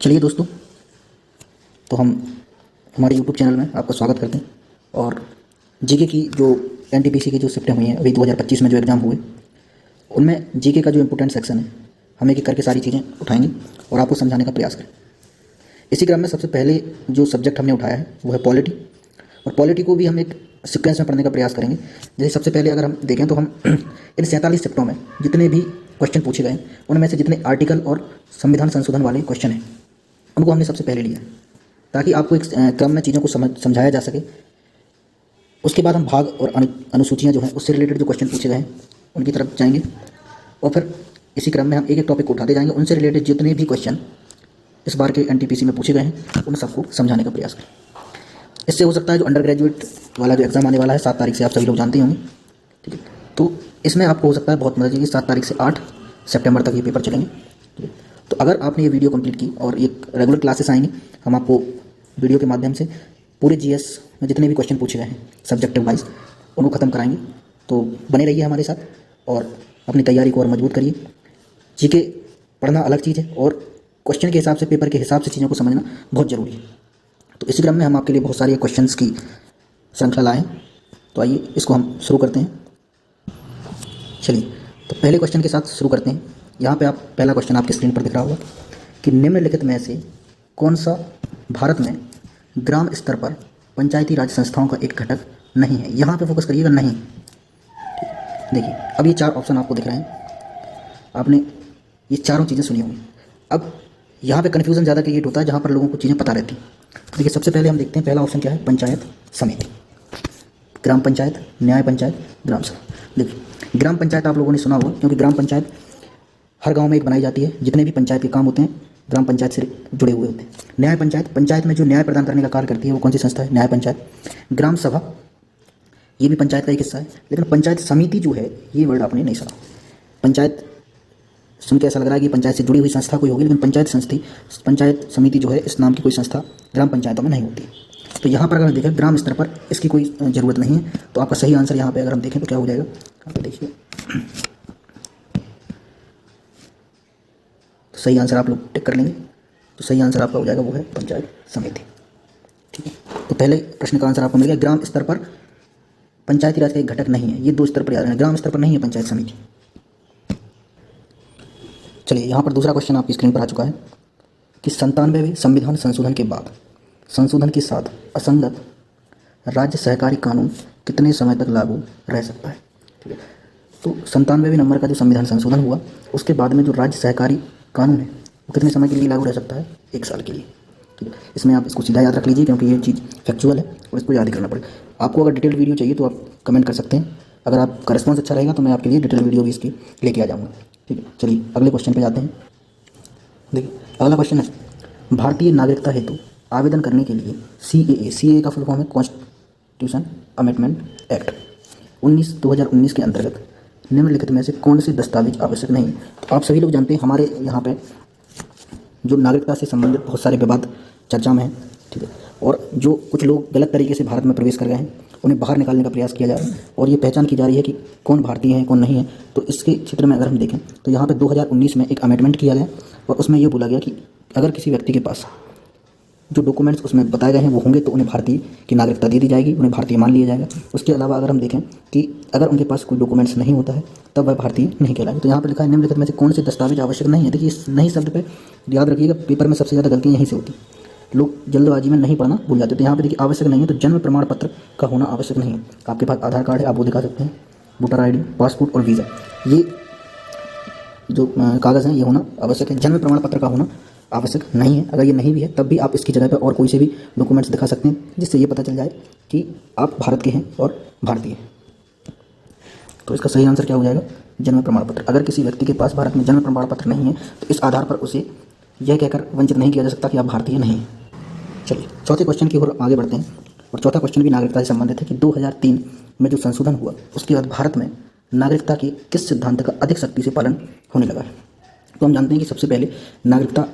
चलिए दोस्तों, तो हम हमारे यूट्यूब चैनल में आपका स्वागत करते हैं। और जीके की जो एनटीपीसी की जो शिफ्टें हुई हैं अभी 2025 में जो एग्ज़ाम हुए, उनमें जीके का जो इम्पोर्टेंट सेक्शन है हम एक एक करके सारी चीज़ें उठाएंगे और आपको समझाने का प्रयास करें। इसी क्रम में सबसे पहले जो सब्जेक्ट हमने उठाया है वो है पॉलिटी, और पॉलिटी को भी हम एक सीक्वेंस में पढ़ने का प्रयास करेंगे। जैसे सबसे पहले अगर हम देखें तो हम इन 47 शिफ्टों में जितने भी क्वेश्चन पूछे गए उनमें से जितने आर्टिकल और संविधान संशोधन वाले क्वेश्चन हैं उनको हमने सबसे पहले लिया, ताकि आपको एक क्रम में चीज़ों को समझाया जा सके। उसके बाद हम भाग और अनुसूचियाँ जो हैं उससे रिलेटेड जो क्वेश्चन पूछे गए हैं उनकी तरफ जाएंगे, और फिर इसी क्रम में हम एक एक टॉपिक को उठाते जाएंगे। उनसे रिलेटेड जितने भी क्वेश्चन इस बार के एनटीपीसी में पूछे गए हैं उन सबको समझाने का प्रयास करें। इससे हो सकता है जो अंडर ग्रेजुएट वाला जो एग्ज़ाम आने वाला है 7 तारीख से, आप सभी लोग जानते होंगे, ठीक है। तो इसमें आपको हो सकता है बहुत मदद होगी। 7 तारीख से 8 सितंबर तक ये पेपर चलेंगे, ठीक है। तो अगर आपने ये वीडियो कंप्लीट की और ये रेगुलर क्लासेस आएंगी, हम आपको वीडियो के माध्यम से पूरे जीएस में जितने भी क्वेश्चन पूछे गए हैं सब्जेक्टिव वाइज उनको ख़त्म कराएंगे। तो बने रहिए हमारे साथ और अपनी तैयारी को और मजबूत करिए। जीके पढ़ना अलग चीज़ है और क्वेश्चन के हिसाब से, पेपर के हिसाब से चीज़ों को समझना बहुत ज़रूरी है। तो इसी क्रम में हम आपके लिए बहुत सारी क्वेश्चंस की श्रृंखला लाएँ। तो आइए इसको हम शुरू करते हैं। चलिए, तो पहले क्वेश्चन के साथ शुरू करते हैं। यहाँ पे आप पहला क्वेश्चन आपकी स्क्रीन पर दिख रहा होगा कि निम्नलिखित में से कौन सा भारत में ग्राम स्तर पर पंचायती राज संस्थाओं का एक घटक नहीं है। यहाँ पे फोकस करिएगा, नहीं। देखिए, अब ये 4 ऑप्शन आपको दिख रहे हैं, आपने ये चारों चीज़ें सुनी होंगी। अब यहाँ पे कन्फ्यूज़न ज़्यादा क्रिएट होता है जहाँ पर लोगों को चीज़ें पता रहती हैं। तो देखिए, सबसे पहले हम देखते हैं पहला ऑप्शन क्या है, पंचायत समिति, ग्राम पंचायत, न्याय पंचायत, ग्राम सभा। देखिए, ग्राम पंचायत आप लोगों ने सुना होगा, क्योंकि ग्राम पंचायत हर गांव में एक बनाई जाती है। जितने भी पंचायत के काम होते हैं ग्राम पंचायत से जुड़े हुए होते हैं। न्याय पंचायत, पंचायत में जो न्याय प्रदान करने का कार्य करती है वो कौन सी संस्था है, न्याय पंचायत। ग्राम सभा, ये भी पंचायत का एक हिस्सा है। लेकिन पंचायत समिति जो है, ये वर्ड आपने नहीं सुना। पंचायत सुन के ऐसा लग रहा है कि पंचायत से जुड़ी हुई संस्था कोई होगी, लेकिन पंचायत समिति जो है इस नाम की कोई संस्था ग्राम पंचायतों में नहीं होती। तो यहाँ पर अगर देखें ग्राम स्तर पर इसकी कोई ज़रूरत नहीं है। तो आपका सही आंसर यहाँ पे अगर हम देखें तो क्या हो जाएगा, यहाँ पे देखिए, तो सही आंसर आप लोग टिक कर लेंगे। तो सही आंसर आपका हो जाएगा वो है पंचायत समिति, ठीक है। तो पहले प्रश्न का आंसर आपको मिल गया। ग्राम स्तर पर पंचायती राज का एक घटक नहीं है, ये 2 स्तर पर याद रखना, ग्राम स्तर पर नहीं है पंचायत समिति। चलिए, यहाँ पर दूसरा क्वेश्चन आपकी स्क्रीन पर आ चुका है कि 97वें संविधान संशोधन के बाद संशोधन के साथ असंगत राज्य सहकारी कानून कितने समय तक लागू रह सकता है, ठीक है। तो 97वें नंबर का जो संविधान संशोधन हुआ उसके बाद में जो राज्य सहकारी कानून है वो कितने समय के लिए लागू रह सकता है, 1 साल के लिए, ठीक है। इसमें आप इसको सीधा याद रख लीजिए, क्योंकि ये चीज़ फैक्चुअल है और इसको याद ही करना पड़ेगा। आपको अगर डिटेल वीडियो चाहिए तो आप कमेंट कर सकते हैं। अगर आपका रिस्पॉन्स अच्छा रहेगा तो मैं आपके लिए डिटेल वीडियो भी इसकी लेके आ जाऊँगा, ठीक है। चलिए अगले क्वेश्चन पे जाते हैं। देखिए, अगला क्वेश्चन है, भारतीय नागरिकता हेतु आवेदन करने के लिए CAA का फुल फॉर्म है कॉन्स्टिट्यूशन अमेंडमेंट एक्ट 2019 के अंतर्गत निम्नलिखित में से कौन से दस्तावेज आवश्यक नहीं। तो आप सभी लोग जानते हैं हमारे यहाँ पे जो नागरिकता से संबंधित बहुत सारे विवाद चर्चा में हैं, ठीक है। और जो कुछ लोग गलत तरीके से भारत में प्रवेश कर गए हैं उन्हें बाहर निकालने का प्रयास किया जा रहा है, और ये पहचान की जा रही है कि कौन भारतीय है कौन नहीं है। तो इसके क्षेत्र में अगर हम देखें तो यहाँ पे 2019 में एक अमेंडमेंट किया गया और उसमें ये बोला गया कि अगर किसी व्यक्ति के पास जो डॉक्यूमेंट्स उसमें बताए गए हैं वो होंगे तो उन्हें भारतीय की नागरिकता दे दी जाएगी, उन्हें भारतीय मान लिया जाएगा। उसके अलावा अगर हम देखें कि अगर उनके पास कोई डॉक्यूमेंट्स नहीं होता है तब वह भारतीय नहीं कहलाएगा। तो यहाँ पर लिखा है निम्नलिखित में से कौन से दस्तावेज आवश्यक नहीं है। देखिए, इस नहीं शब्द पे याद रखिएगा, पेपर में सबसे ज़्यादा गलतियाँ यहीं से होती हैं, लोग जल्दबाजी में नहीं पढ़ना भूल जाते। तो यहाँ पे देखिए आवश्यक नहीं है, तो जन्म प्रमाण पत्र का होना आवश्यक नहीं है। आपके पास आधार कार्ड है, आप वो दिखा सकते हैं, वोटर ID, पासपोर्ट और वीज़ा, ये जो कागज़ हैं ये होना आवश्यक है। जन्म प्रमाण पत्र का होना आवश्यक नहीं है। अगर ये नहीं भी है तब भी आप इसकी जगह पर और कोई से भी डॉक्यूमेंट्स दिखा सकते हैं जिससे ये पता चल जाए कि आप भारत के हैं और भारतीय हैं। तो इसका सही आंसर क्या हो जाएगा, जन्म प्रमाण पत्र। अगर किसी व्यक्ति के पास भारत में जन्म प्रमाण पत्र नहीं है तो इस आधार पर उसे यह कहकर वंचित नहीं किया जा सकता कि आप भारतीय नहीं हैं। चलिए चौथे क्वेश्चन की ओर आगे बढ़ते हैं, और चौथा क्वेश्चन भी नागरिकता से संबंधित है कि 2003 में जो संशोधन हुआ उसके बाद भारत में नागरिकता के किस सिद्धांत का अधिक सख्ती से पालन होने लगा है। तो हम जानते हैं कि सबसे पहले नागरिकता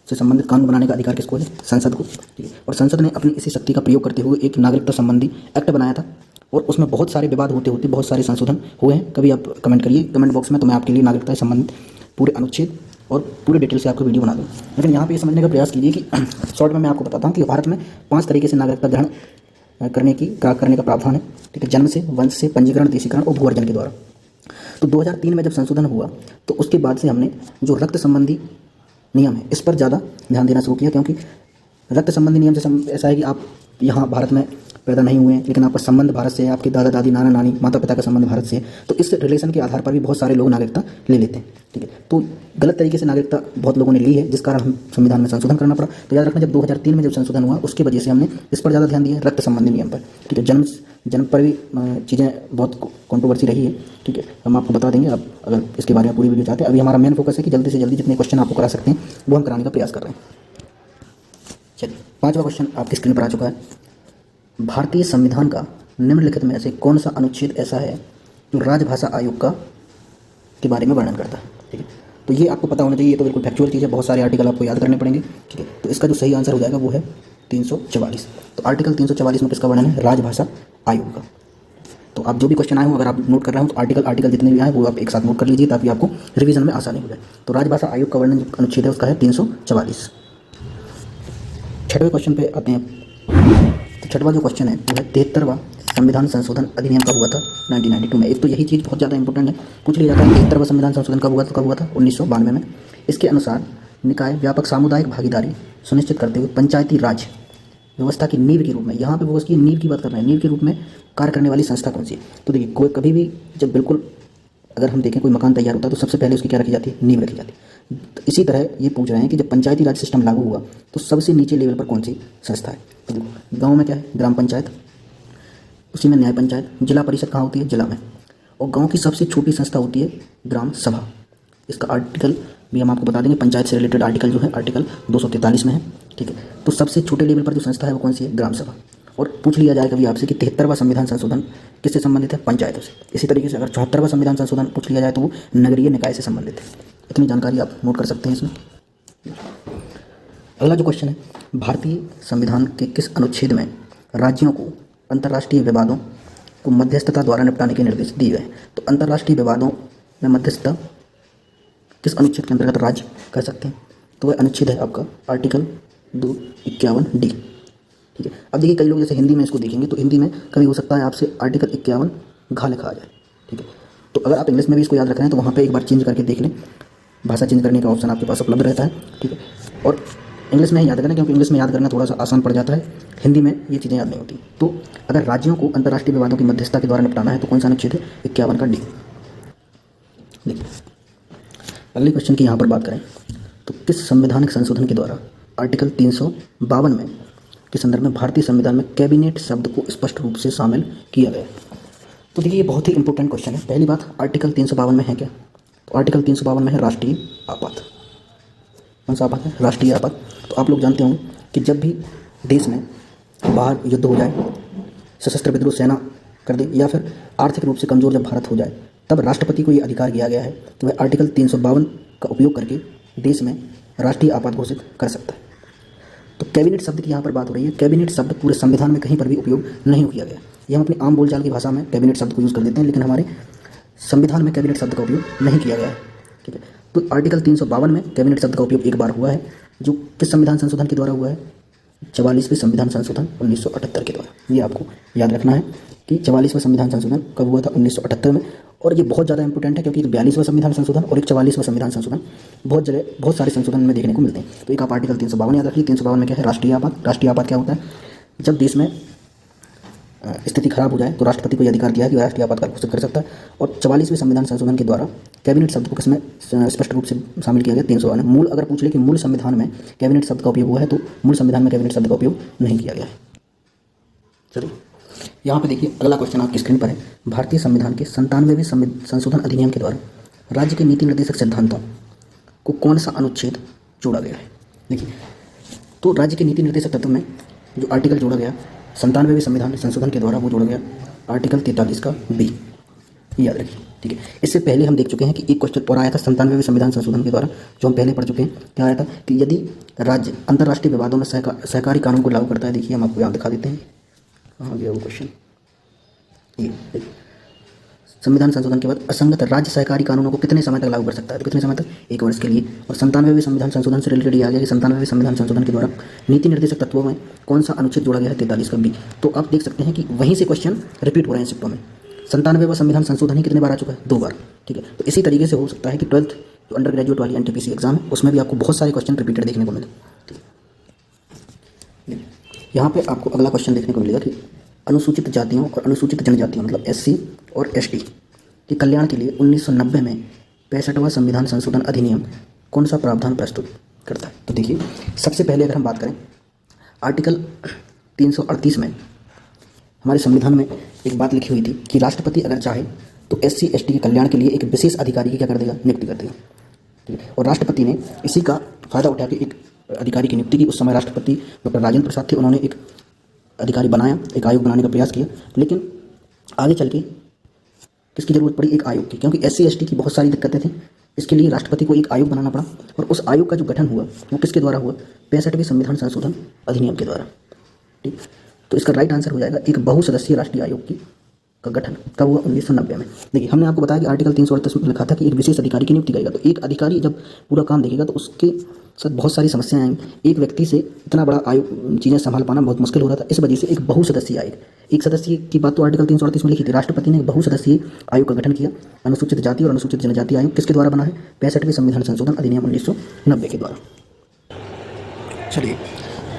से संबंधित कानून बनाने का अधिकार किसको है, संसद को, ठीक है। और संसद ने अपनी इसी शक्ति का प्रयोग करते हुए एक नागरिकता संबंधी एक्ट बनाया था, और उसमें बहुत सारे विवाद होते होते बहुत सारे संशोधन हुए हैं। कभी आप कमेंट करिए कमेंट बॉक्स में, तो मैं आपके लिए नागरिकता से संबंधित पूरे अनुच्छेद और पूरे डिटेल से आपको वीडियो बना दूँ। लेकिन यहाँ पे ये समझने का प्रयास कीजिए कि शॉर्ट में मैं आपको बताता हूँ कि भारत में 5 तरीके से नागरिकता ग्रहण करने का प्रावधान है। ठीक है, जन्म से, वंश से, पंजीकरण, देशीकरण और भू अर्जन के द्वारा। तो 2003 में जब संशोधन हुआ तो उसके बाद से हमने जो रक्त संबंधी नियम है इस पर ज़्यादा ध्यान देना शुरू किया, क्योंकि रक्त संबंधी नियम जैसे ऐसा है कि आप यहाँ भारत में पैदा नहीं हुए हैं लेकिन आपका संबंध भारत से है, आपके दादा दादी, नाना नानी, माता पिता का संबंध भारत से है, तो इस रिलेशन के आधार पर भी बहुत सारे लोग नागरिकता ले लेते हैं। ठीक है, तो गलत तरीके से नागरिकता बहुत लोगों ने ली है, जिस कारण हम संविधान में संशोधन करना पड़ा। तो याद रखना, जब 2003 में जब संशोधन हुआ उसकी वजह से हमने इस पर ज़्यादा ध्यान दिया, रक्त संबंधी नियम पर। ठीक है, जन्म पर भी चीज़ें बहुत कंट्रोवर्सी रही है। ठीक है, हम आपको बता देंगे, आप अगर इसके बारे में पूरी वीडियो चाहते हैं। अभी हमारा मेन फोकस है कि जल्दी से जल्दी जितने क्वेश्चन आपको करा सकते हैं वो हम कराने का प्रयास कर रहे हैं। चलिए, 5वां क्वेश्चन आपकी स्क्रीन पर आ चुका है। भारतीय संविधान का निम्नलिखित में से कौन सा अनुच्छेद ऐसा है जो राजभाषा आयोग के बारे में वर्णन करता है? ठीक है, तो ये आपको पता होना चाहिए, ये तो बिल्कुल फैक्चुअल चीज़ है, बहुत सारे आर्टिकल आपको याद करने पड़ेंगे। ठीक है, तो इसका जो सही आंसर हो जाएगा वो है 344। तो आर्टिकल 344 में किसका वर्णन है? राजभाषा आयोग का। तो आप जो भी क्वेश्चन आए हो, अगर आप नोट कर रहे हो तो आर्टिकल जितने भी आए वो आप एक साथ नोट कर लीजिए ताकि आपको रिवीजन में आसानी हो जाए। तो राजभाषा आयोग का वर्णन जो अनुच्छेद है उसका है 344। 6वें क्वेश्चन पे आते हैं। तो 6वां जो क्वेश्चन है वो है 73वां संविधान संशोधन अधिनियम कब हुआ था? 1992 में। एक तो यही चीज़ बहुत ज़्यादा इंपॉर्टेंट है, पूछ लिया जाता है 73वां संविधान संशोधन कब हुआ था? 1992 में। इसके अनुसार निकाय व्यापक सामुदायिक भागीदारी सुनिश्चित करते हुए पंचायती राज व्यवस्था की नींव के रूप में, यहाँ पे वो उसकी नींव की बात कर रहे हैं, नींव के रूप में कार्य करने वाली संस्था कौन सी है? तो देखिए, कोई कभी भी जब बिल्कुल अगर हम देखें कोई मकान तैयार होता है तो सबसे पहले उसकी क्या रखी जाती है? नींव रखी जाती है। तो इसी तरह ये पूछ रहे हैं कि जब पंचायती राज सिस्टम लागू हुआ तो सबसे नीचे लेवल पर कौन सी संस्था है? तो देखो, गाँव में क्या है? ग्राम पंचायत, उसी में न्याय पंचायत, जिला परिषद कहाँ होती है? जिला में। और गाँव की सबसे छोटी संस्था होती है ग्राम सभा। इसका आर्टिकल भी हम आपको बता देंगे, पंचायत से रिलेटेड आर्टिकल जो है आर्टिकल 243 में है। ठीक है, तो सबसे छोटे लेवल पर जो संस्था है वो कौन सी है? ग्राम सभा। और पूछ लिया जाए कभी आपसे कि 73वां संविधान संशोधन किससे संबंधित है? पंचायतों से। इसी तरीके से अगर 74वां संविधान संशोधन पूछ लिया जाए तो वो नगरीय निकाय से संबंधित है। इतनी जानकारी आप नोट कर सकते हैं इसमें। अगला जो क्वेश्चन है, भारतीय संविधान के किस अनुच्छेद में राज्यों को अंतर्राष्ट्रीय विवादों को मध्यस्थता द्वारा निपटाने के निर्देश दिए गए? तो अंतर्राष्ट्रीय विवादों में मध्यस्थता किस अनुच्छेद के अंतर्गत राज्य कर सकते हैं? तो वह अनुच्छेद है आपका आर्टिकल 251D। ठीक है, अब देखिए, कई लोग जैसे हिंदी में इसको देखेंगे तो हिंदी में कभी हो सकता है आपसे आर्टिकल 51 घा लिखा आ जाए। ठीक है, तो अगर आप इंग्लिश में भी इसको याद रख रहे हैं तो वहाँ पे एक बार चेंज करके देख लें, भाषा चेंज करने का ऑप्शन आपके पास उपलब्ध रहता है। ठीक है, और इंग्लिश में ही याद करना, क्योंकि इंग्लिश में याद करना थोड़ा सा आसान पड़ जाता है, हिंदी में ये चीज़ें याद नहीं होती। तो अगर राज्यों को अंतर्राष्ट्रीय विवादों की मध्यस्थता के द्वारा निपटाना है तो कौन सा अनुच्छेद है? 51 का डी। देखिए, अगले क्वेश्चन की यहाँ पर बात करें तो किस संवैधानिक संशोधन के द्वारा आर्टिकल 352 में के संदर्भ में भारतीय संविधान में कैबिनेट शब्द को स्पष्ट रूप से शामिल किया गया? तो देखिए, ये बहुत ही इंपॉर्टेंट क्वेश्चन है। पहली बात, आर्टिकल 352 में है क्या? तो आर्टिकल 352 में है राष्ट्रीय आपात। कौन सा आपात है? राष्ट्रीय आपात। तो आप लोग जानते होंगे कि जब भी देश में बाहर युद्ध हो जाए, सशस्त्र विद्रोह सेना कर दे, या फिर आर्थिक रूप से कमज़ोर जब भारत हो जाए, तब राष्ट्रपति को ये अधिकार दिया गया है कि वह आर्टिकल 352 का उपयोग करके देश में राष्ट्रीय आपात घोषित कर सकता है। तो कैबिनेट शब्द की यहाँ पर बात हो रही है। कैबिनेट शब्द पूरे संविधान में कहीं पर भी उपयोग नहीं किया गया। ये हम अपनी आम बोलचाल की भाषा में कैबिनेट शब्द को यूज़ कर देते हैं, लेकिन हमारे संविधान में कैबिनेट शब्द का उपयोग नहीं किया गया है। ठीक है, तो आर्टिकल 352 में कैबिनेट शब्द का उपयोग एक बार हुआ है, जो किस संविधान संशोधन के द्वारा हुआ है? 44वें संविधान संशोधन 1978 के द्वारा। ये आपको याद रखना है कि 44वां संविधान संशोधन कब हुआ था? 1978 में। और ये बहुत ज़्यादा इंपॉर्टेंट है क्योंकि 42वां संविधान संशोधन और एक 44वां संविधान संशोधन बहुत जगह बहुत सारे संशोधन में देखने को मिलते हैं। तो एक आप आर्टिकल 352 याद रखिए। 352 में क्या है? राष्ट्रीय आपात। राष्ट्रीय आपात क्या होता है? जब देश में स्थिति खराब हो जाए तो राष्ट्रपति को यह अधिकार दिया है कि वह राष्ट्रीय आपातकाल घोषित कर सकता है। और 44वें संविधान संशोधन के द्वारा कैबिनेट शब्द को किसमें स्पष्ट रूप से शामिल किया गया? 352 में। मूल अगर पूछ ले कि मूल संविधान में कैबिनेट शब्द का उपयोग हुआ है, तो मूल संविधान में कैबिनेट शब्द का उपयोग नहीं किया गया है। चलिए, यहाँ पे देखिए, अगला क्वेश्चन आपकी स्क्रीन पर है। भारतीय संविधान के 97वें संशोधन अधिनियम के द्वारा राज्य के नीति निर्देशक सिद्धांतों को कौन सा अनुच्छेद जोड़ा गया है? देखिए, तो राज्य के नीति निर्देशक तत्व में जो आर्टिकल जोड़ा गया 97वें संविधान संशोधन के द्वारा, वो जोड़ा गया आर्टिकल 43 का बी। याद रखिए। ठीक है, इससे पहले हम देख चुके हैं कि एक क्वेश्चन और आया था 97वें संविधान संशोधन के द्वारा, जो हम पहले पढ़ चुके हैं। क्या आया था कि यदि राज्य अंतर्राष्ट्रीय विवादों में सहकारी कानून को लागू करता है। देखिए, हम आपको यहाँ दिखा देते हैं, कहाँ गया वो क्वेश्चन। ये संविधान संशोधन के बाद असंगत राज्य सहकारी कानूनों को कितने समय तक लागू कर सकता है? तो कितने समय तक? 1 वर्ष के लिए। और 97वें संविधान संशोधन से रिलेटेड आ गया कि 97वें संविधान संशोधन के द्वारा नीति निर्देशक तत्वों में कौन सा अनुच्छेद जोड़ा गया है? 43 का बी। तो आप देख सकते हैं कि वहीं से क्वेश्चन रिपीट हो रहे हैं शिफ्टों में। 97वां संविधान संशोधन ही कितने बार आ चुका है? 2 बार। ठीक है, तो इसी तरीके से हो सकता है कि 12th जो अंडर ग्रेजुएट वाली एनटीपीसी एग्जाम है उसमें भी आपको बहुत सारे क्वेश्चन रिपीटेड देखने को मिले। यहाँ पे आपको अगला क्वेश्चन देखने को मिलेगा कि अनुसूचित जातियों और अनुसूचित जनजातियों मतलब एससी और एसटी के कल्याण के लिए 1990 में 65वां संविधान संशोधन अधिनियम कौन सा प्रावधान प्रस्तुत करता है? तो देखिए, सबसे पहले अगर हम बात करें आर्टिकल 338 में हमारे संविधान में एक बात लिखी हुई थी कि राष्ट्रपति अगर चाहे तो एससी एसटी के कल्याण के लिए एक विशेष अधिकारी की क्या कर देगा? नियुक्ति कर देगा। ठीक है, और राष्ट्रपति ने इसी का फायदा उठा के एक अधिकारी की नियुक्ति की। उस समय राष्ट्रपति डॉक्टर राजेंद्र प्रसाद थे, उन्होंने एक अधिकारी बनाया, एक आयोग बनाने का प्रयास किया, लेकिन आगे चल के किसकी ज़रूरत पड़ी? एक आयोग की, क्योंकि एससी एसटी की बहुत सारी दिक्कतें थी। इसके लिए राष्ट्रपति को एक आयोग बनाना पड़ा और उस आयोग का जो गठन हुआ वो किसके द्वारा हुआ? 65वें संविधान संशोधन अधिनियम के द्वारा। ठीक, तो इसका राइट आंसर हो जाएगा एक बहुसदस्यीय राष्ट्रीय आयोग की का गठन कब हुआ? 1990 में। देखिए, हमने आपको बताया कि आर्टिकल 338 में लिखा था कि एक विशेष अधिकारी की नियुक्ति करेगा। तो एक अधिकारी जब पूरा काम देखेगा तो उसके साथ बहुत सारी समस्याएं आएंगी। एक व्यक्ति से इतना बड़ा आयोग चीज़ें संभाल पाना बहुत मुश्किल हो रहा था। इस वजह से एक बहुसदस्यीय आयोग, एक सदस्य की बात तो आर्टिकल 338 में लिखी थी। राष्ट्रपति ने एक बहुसदस्यीय आयोग का गठन किया। अनुसूचित जाति और अनुसूचित जनजाति आयोग किसके द्वारा बना है? 65वें संविधान संशोधन अधिनियम 1990 के द्वारा। चलिए,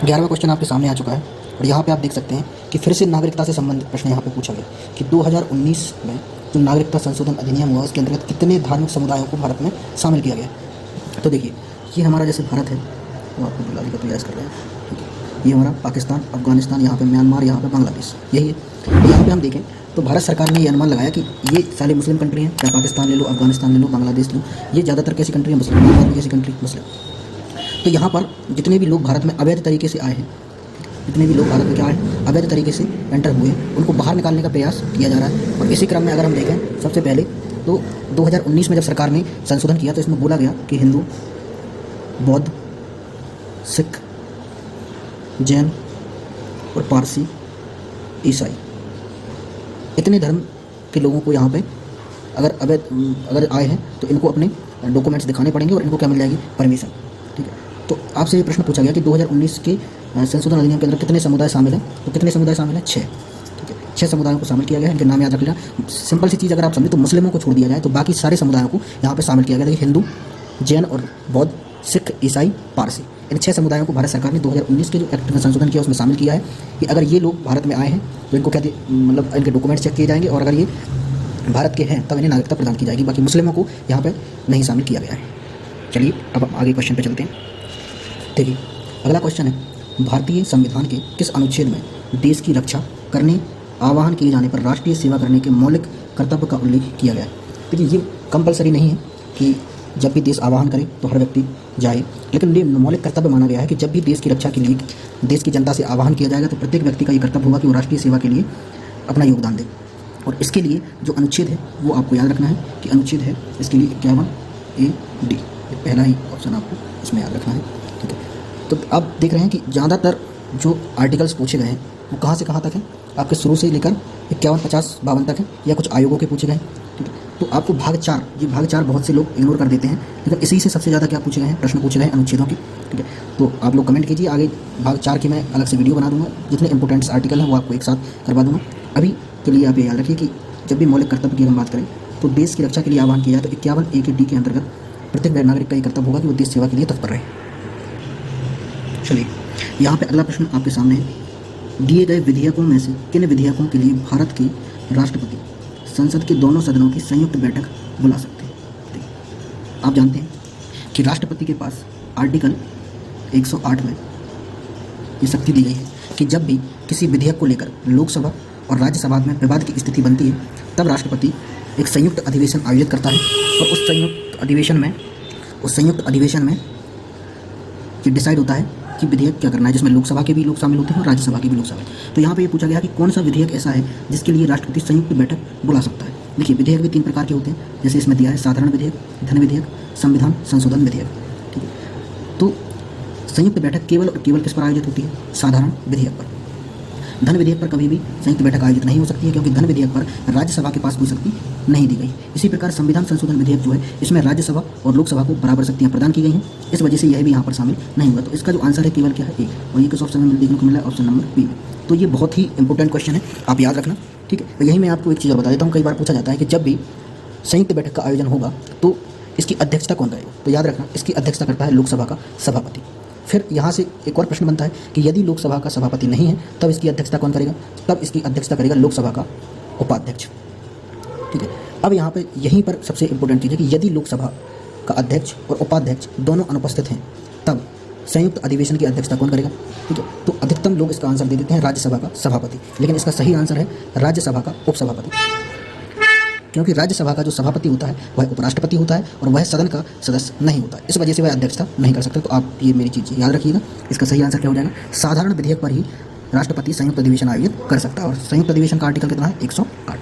11वां क्वेश्चन आपके सामने आ चुका है और यहाँ पे आप देख सकते हैं कि फिर से नागरिकता से संबंधित प्रश्न यहाँ पे पूछा गया कि 2019 में जो नागरिकता संशोधन अधिनियम हुआ उसके अंतर्गत कितने धार्मिक समुदायों को भारत में शामिल किया गया। तो देखिए, ये हमारा जैसे भारत है वो आपको बुलाने का प्रयास कर रहे हैं। ठीक है, ये हमारा पाकिस्तान, अफगानिस्तान, यहाँ पे म्यांमार, यहाँ पे बांग्लादेश, यही है। यहाँ पे हम देखें तो भारत सरकार ने ये अनुमान लगाया कि ये सारे मुस्लिम कंट्री हैं, चाहे पाकिस्तान ले लो, अफगानिस्तान ले लो, बांग्लादेश ले लो, ये ज़्यादातर कैसी कंट्री है? मुस्लिम। म्यांमार भी कैसी कंट्री? मुस्लिम। तो यहाँ पर जितने भी लोग भारत में अवैध तरीके से आए हैं, जितने भी लोग भारत में क्या है अवैध तरीके से एंटर हुए, उनको बाहर निकालने का प्रयास किया जा रहा है। और इसी क्रम में अगर हम देखें सबसे पहले तो 2019 में जब सरकार ने संशोधन किया तो इसमें बोला गया कि हिंदू, बौद्ध, सिख, जैन और पारसी, ईसाई, इतने धर्म के लोगों को यहाँ पे अगर आए हैं तो इनको अपने डॉक्यूमेंट्स दिखाने पड़ेंगे और इनको क्या मिल जाएगी? परमिशन। ठीक है, तो आपसे ये प्रश्न पूछा गया कि 2019 के संशोधन अधिनियम के अंदर कितने समुदाय शामिल हैं? तो कितने समुदाय शामिल हैं? 6। ठीक है, 6 समुदायों को शामिल किया गया है। इनके नाम याद रख लेना। सिंपल सी चीज़ अगर आप समझें तो मुस्लिमों को छोड़ दिया जाए तो बाकी सारे समुदायों को यहाँ पे शामिल किया गया। देखिए, हिंदू, जैन और बौद्ध, सिख, ईसाई, पारसी, इन 6 समुदायों को भारत सरकार ने 2019 के जो एक्ट में संशोधन किया उसमें शामिल किया है कि अगर ये लोग भारत में आए हैं तो इनको क्या मतलब इनके डॉक्यूमेंट्स चेक किए जाएंगे और अगर ये भारत के हैं तब इन्हें नागरिकता प्रदान की जाएगी। बाकी मुस्लिमों को यहाँ पर नहीं शामिल किया गया है। चलिए, अब हम आगे क्वेश्चन पर चलते हैं। देखिए, अगला क्वेश्चन है, भारतीय संविधान के किस अनुच्छेद में देश की रक्षा करने आह्वान किए जाने पर राष्ट्रीय सेवा करने के मौलिक कर्तव्य का उल्लेख किया गया है? देखिए, ये कंपलसरी नहीं है कि जब भी देश आह्वान करे तो हर व्यक्ति जाए, लेकिन ये मौलिक कर्तव्य माना गया है कि जब भी देश की रक्षा के लिए देश की जनता से आह्वान किया जाएगा तो प्रत्येक व्यक्ति का ये कर्तव्य होगा कि वो राष्ट्रीय सेवा के लिए अपना योगदान दे। और इसके लिए जो अनुच्छेद है वो आपको याद रखना है कि अनुच्छेद है इसके लिए 51A D, ये पहला ही ऑप्शन आपको इसमें याद रखना है। ठीक है, तो आप देख रहे हैं कि ज़्यादातर जो आर्टिकल्स पूछे गए हैं वो कहाँ से कहाँ तक हैं? आपके शुरू से लेकर 51, 50, 52 तक है या कुछ आयोगों के पूछे गए हैं। ठीक है, तो आपको भाग 4, ये भाग 4 बहुत से लोग इग्नोर कर देते हैं, लेकिन इसी से सबसे ज़्यादा क्या पूछे गए हैं? प्रश्न पूछे गए हैं अनुच्छेदों की। ठीक है, तो आप लोग कमेंट कीजिए, आगे भाग 4 की मैं अलग से वीडियो बना दूँगा। जितने इंपॉर्टेंट आर्टिकल हैं वो आपको एक साथ करवा दूँगा। अभी के लिए आप ये याद रखिए कि जब भी मौलिक कर्तव्य की हम बात करें तो देश की रक्षा के लिए आह्वान किया जाए तो 51A के D के अंतर्गत प्रत्येक नागरिक का ये कर्तव्य होगा कि वो देश सेवा के लिए तत्पर रहे। चलिए, यहाँ पे अगला प्रश्न आपके सामने है, दिए गए विधेयकों में से किन विधेयकों के लिए भारत के राष्ट्रपति संसद के दोनों सदनों की संयुक्त बैठक बुला सकते हैं? आप जानते हैं कि राष्ट्रपति के पास आर्टिकल 108 में ये शक्ति दी गई है कि जब भी किसी विधेयक को लेकर लोकसभा और राज्यसभा में विवाद की स्थिति बनती है तब राष्ट्रपति एक संयुक्त अधिवेशन आयोजित करता है और उस संयुक्त अधिवेशन में ये डिसाइड होता है कि विधेयक क्या करना है, जिसमें लोकसभा के भी लोग शामिल होते हैं और राज्यसभा के भी लोग शामिल। तो यहाँ पे ये पूछा गया कि कौन सा विधेयक ऐसा है जिसके लिए राष्ट्रपति संयुक्त बैठक बुला सकता है। देखिए, विधेयक भी 3 प्रकार के होते हैं, जैसे इसमें दिया है साधारण विधेयक, धन विधेयक, संविधान संशोधन विधेयक। ठीक है, तो संयुक्त बैठक केवल और केवल किस पर आयोजित होती है? साधारण विधेयक पर। धन विधेयक पर कभी भी संयुक्त बैठक आयोजित नहीं हो सकती है, क्योंकि धन विधेयक पर राज्यसभा के पास कोई शक्ति नहीं दी गई। इसी प्रकार संविधान संशोधन विधेयक जो है, इसमें राज्यसभा और लोकसभा को बराबर शक्तियाँ प्रदान की गई हैं, इस वजह से यह भी यहाँ पर शामिल नहीं हुआ। तो इसका जो आंसर है केवल क्या है, ए, और ये किस ऑप्शन में देखने को मिला है, ऑप्शन नंबर बी। तो ये बहुत ही इंपॉर्टेंट क्वेश्चन है, आप याद रखना, ठीक है। तो यही मैं आपको एक चीज़ और बता देता हूँ, कई बार पूछा जाता है कि जब भी संयुक्त बैठक का आयोजन होगा तो इसकी अध्यक्षता कौन करेगा। तो याद रखना, इसकी अध्यक्षता करता है लोकसभा का सभापति। फिर यहाँ से एक और प्रश्न बनता है कि यदि लोकसभा का सभापति नहीं है तब इसकी अध्यक्षता कौन करेगा, तब इसकी अध्यक्षता करेगा लोकसभा का उपाध्यक्ष, ठीक है। अब यहाँ पे यहीं पर सबसे इंपॉर्टेंट चीज़ है कि यदि लोकसभा का अध्यक्ष और उपाध्यक्ष दोनों अनुपस्थित हैं तब संयुक्त अधिवेशन की अध्यक्षता कौन करेगा, ठीक है। तो अधिकतम लोग इसका आंसर दे देते हैं राज्यसभा का सभापति, लेकिन इसका सही आंसर है राज्यसभा का उपसभापति, क्योंकि राज्यसभा का जो सभापति होता है वह उपराष्ट्रपति होता है और वह सदन का सदस्य नहीं होता है, इस वजह से वह अध्यक्षता नहीं कर सकता। तो आप ये मेरी चीज़ याद रखिएगा, इसका सही आंसर क्या हो जाएगा, साधारण विधेयक पर ही राष्ट्रपति संयुक्त अधिवेशन आयोजित कर सकता है। और संयुक्त अधिवेशन का आर्टिकल कितना है, 108।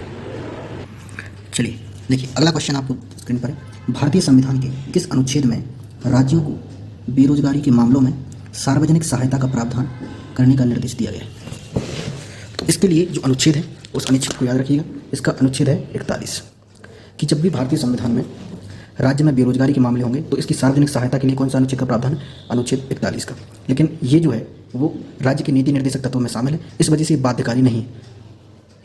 चलिए देखिए अगला क्वेश्चन आपको स्क्रीन पर है, भारतीय संविधान के किस अनुच्छेद में राज्यों को बेरोजगारी के मामलों में सार्वजनिक सहायता का प्रावधान करने का निर्देश दिया गया है। तो इसके लिए जो अनुच्छेद है उस अनुच्छेद को याद रखिएगा, इसका अनुच्छेद है 41, कि जब भी भारतीय संविधान में राज्य में बेरोजगारी के मामले होंगे तो इसकी सार्वजनिक सहायता के लिए कौन सा अनुच्छेद का प्रावधान है, अनुच्छेद 41 का। लेकिन ये जो है वो राज्य के नीति निर्देशक तत्वों में शामिल है, इस वजह से बाध्यकारी नहीं है,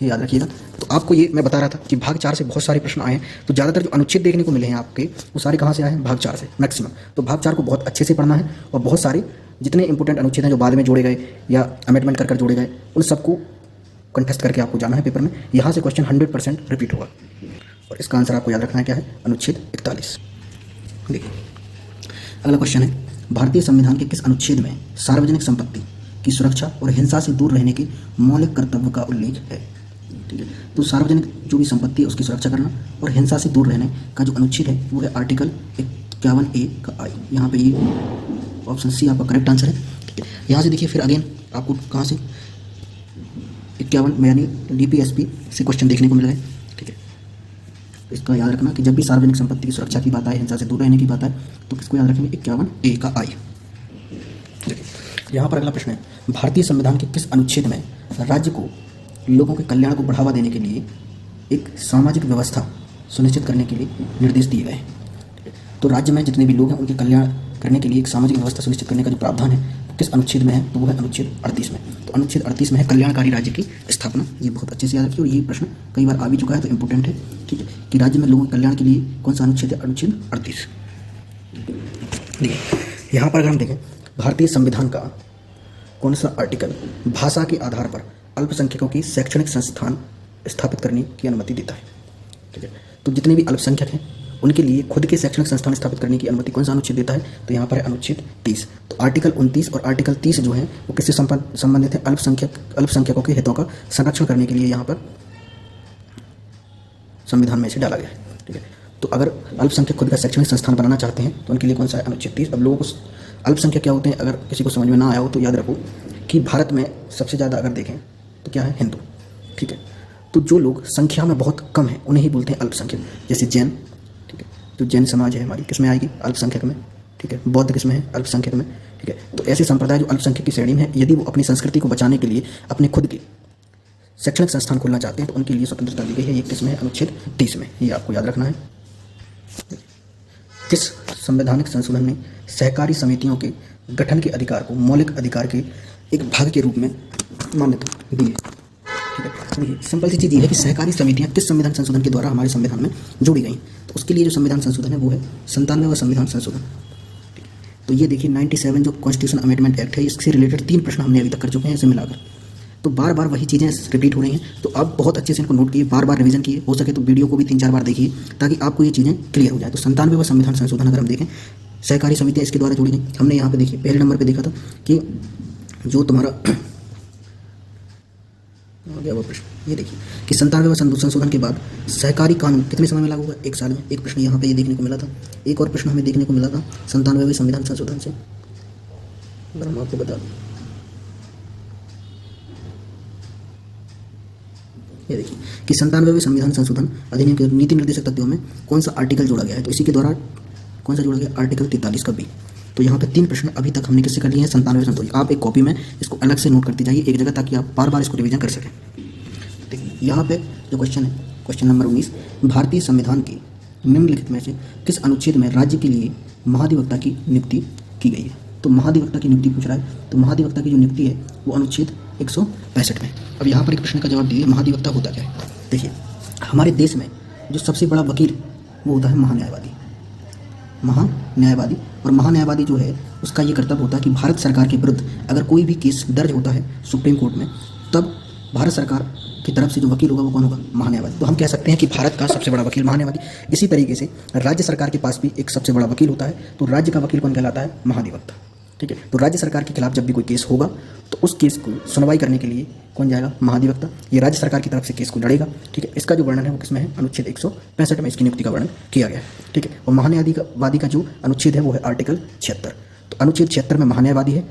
ये याद रखिएगा। तो आपको ये मैं बता रहा था कि भाग 4 से बहुत सारे प्रश्न आए हैं, तो ज़्यादातर जो अनुच्छेद देखने को मिले हैं आपके वो सारे कहाँ से आए हैं, भाग 4 से मैक्सिमम। तो भाग 4 को बहुत अच्छे से पढ़ना है और बहुत सारे जितने इंपॉर्टेंट अनुच्छेद हैं जो बाद में जोड़े गए या अमेंडमेंट कर जोड़े गए उन सबको कंटेस्ट करके आपको जाना है पेपर में। यहाँ से क्वेश्चन 100% रिपीट होगा और इसका आंसर आपको याद रखना है क्या है, अनुच्छेद 41। देखिए अगला क्वेश्चन है, भारतीय संविधान के किस अनुच्छेद में सार्वजनिक संपत्ति की सुरक्षा और हिंसा से दूर रहने के मौलिक कर्तव्य का उल्लेख है, ठीक है। तो सार्वजनिक जो भी संपत्ति है उसकी सुरक्षा करना और हिंसा से दूर रहने का जो अनुच्छेद है वो है आर्टिकल 51A का आई। यहाँ पे ये ऑप्शन सी आपका करेक्ट आंसर है, ठीक है। यहाँ से देखिए फिर अगेन आपको कहाँ से 51 में यानी DPSP से क्वेश्चन देखने को मिल रहा है, ठीक है। इसका याद रखना कि जब भी सार्वजनिक संपत्ति की सुरक्षा की बात आए, हिंसा से दूर रहने की बात आए, तो किसको याद रखेंगे, 51A का आई। देखिए यहाँ पर अगला प्रश्न है, भारतीय संविधान के किस अनुच्छेद में राज्य को लोगों के कल्याण को बढ़ावा देने के लिए एक सामाजिक व्यवस्था सुनिश्चित करने के लिए निर्देश दिए गए हैं। तो राज्य में जितने भी लोग हैं उनके कल्याण करने के लिए एक सामाजिक व्यवस्था सुनिश्चित करने का जो प्रावधान है वो किस अनुच्छेद में है, तो वो है अनुच्छेद 38 में। तो अनुच्छेद 38 में है कल्याणकारी राज्य की स्थापना। ये बहुत अच्छे से याद रखिए और ये प्रश्न कई बार आ भी चुका है तो इंपॉर्टेंट है, ठीक है, कि राज्य में लोगों के कल्याण के लिए कौन सा अनुच्छेद है, अनुच्छेद 38। देखिए यहाँ पर अगर हम देखें भारतीय संविधान का कौन सा आर्टिकल भाषा के आधार पर अल्पसंख्यकों की शैक्षणिक संस्थान स्थापित करने की अनुमति देता है, ठीक है। तो जितने भी अल्पसंख्यक हैं उनके लिए खुद के शैक्षणिक संस्थान स्थापित करने की अनुमति कौन सा अनुच्छेद देता है, तो यहाँ पर है अनुच्छेद 30। तो आर्टिकल 29 और आर्टिकल 30 जो है वो किससे संबंधित है, अल्पसंख्यकों के हितों का संरक्षण करने के लिए यहाँ पर संविधान में से डाला गया है, ठीक है। तो अगर अल्पसंख्यक खुद का शैक्षणिक संस्थान बनाना चाहते हैं तो उनके लिए कौन सा है, अनुच्छेद 30। अब लोगों को अल्पसंख्यक क्या होते हैं, अगर किसी को समझ में ना आया हो तो याद रखो कि भारत में सबसे ज़्यादा अगर देखें तो क्या है, हिंदू, ठीक है। तो जो लोग संख्या में बहुत कम है उन्हें ही बोलते हैं अल्पसंख्यक, जैसे जैन, ठीक है। तो जैन समाज है हमारी किस में आएगी, अल्पसंख्यक में, ठीक है। बौद्ध किस में है, अल्पसंख्यक में, ठीक है। तो ऐसे संप्रदाय जो अल्पसंख्यक की श्रेणी में है, यदि वो अपनी संस्कृति को बचाने के लिए अपने खुद के शैक्षणिक संस्थान खोलना चाहते हैं तो उनके लिए स्वतंत्रता दी गई है। ये किस में है, अनुच्छेद 30 में, ये आपको याद रखना है। किस संवैधानिक संशोधन ने सहकारी समितियों के गठन के अधिकार को मौलिक अधिकार के एक भाग के रूप में मान्यता दी है, ठीक है। देखिए सिंपल सी चीज़ ये है कि सहकारी समितियां किस संविधान संशोधन के द्वारा हमारे संविधान में जोड़ी गई, तो उसके लिए जो संविधान संशोधन है वो है 97वां संविधान संशोधन। तो ये देखिए 97 जो कॉन्स्टिट्यूशन अमेंडमेंट एक्ट है, इससे रिलेटेड 3 प्रश्न हमने अभी तक कर चुके हैं इसे मिलाकर। तो बार बार वही चीज़ें रिपीट हो रही हैं, तो आप बहुत अच्छे से इनको नोट किए, बार बार रिवीजन किए, हो सके तो वीडियो को भी 3-4 बार देखिए ताकि आपको ये चीज़ें क्लियर हो जाए। तो 97वां संविधान संशोधन अगर हम देखें, सहकारी समितियाँ इसके द्वारा जोड़ी गई। हमने यहाँ पे देखिए पहले नंबर पे देखा था कि जो तुम्हारा हो गया वो प्रश्न, ये देखिए कि 97वां संशोधन के बाद सहकारी कानून कितने समय में लागू हुआ, 1 साल में। एक प्रश्न यहाँ पे ये देखने को मिला था। एक और प्रश्न हमें देखने को मिला था 97वें संविधान संशोधन से, अगर हम आपको बता दें, ये देखिए कि 97वें संविधान संशोधन अधिनियम के नीति निर्देशक तत्वों में कौन सा आर्टिकल जोड़ा गया है, तो इसी के द्वारा कौन सा जोड़ा गया, आर्टिकल 43 का बी। तो यहाँ पे 3 प्रश्न अभी तक हमने किससे कर लिए हैं, 97 संतोष। आप एक कॉपी में इसको अलग से नोट करते जाइए एक जगह, ताकि आप बार बार इसको रिवीजन कर सकें। देखिए यहाँ पे जो क्वेश्चन है, क्वेश्चन नंबर 19, भारतीय संविधान के निम्नलिखित में से किस अनुच्छेद में राज्य के लिए महाधिवक्ता की नियुक्ति की गई है। तो महाधिवक्ता की नियुक्ति पूछ रहा है, तो महाधिवक्ता की जो नियुक्ति है वो अनुच्छेद 165 में। अब यहाँ पर एक प्रश्न का जवाब दीजिए, महाधिवक्ता होता क्या है। देखिए हमारे देश में जो सबसे बड़ा वकील वो होता है महान्यायवादी। महान्यायवादी, और महान्यायवादी जो है उसका ये कर्तव्य होता है कि भारत सरकार के विरुद्ध अगर कोई भी केस दर्ज होता है सुप्रीम कोर्ट में, तब भारत सरकार की तरफ से जो वकील होगा वो कौन होगा, महान्यायवादी। तो हम कह सकते हैं कि भारत का सबसे बड़ा वकील महान्यायवादी। इसी तरीके से राज्य सरकार के पास भी एक सबसे बड़ा वकील होता है, तो राज्य का वकील कौन कहलाता है, महाधिवक्ता। ठीक है, तो राज्य सरकार के खिलाफ जब भी कोई केस होगा तो उस केस को सुनवाई करने के लिए कौन जाएगा, महाधिवक्ता। ये राज्य सरकार की तरफ से केस को लड़ेगा। ठीक है, इसका जो वर्णन है वो किसमें है, अनुच्छेद 165 में इसकी नियुक्ति का वर्णन किया गया है। ठीक है, और महान्यायवादी का जो अनुच्छेद है वो है आर्टिकल 76। तो अनुच्छेद 76 में महान्यायवादी है,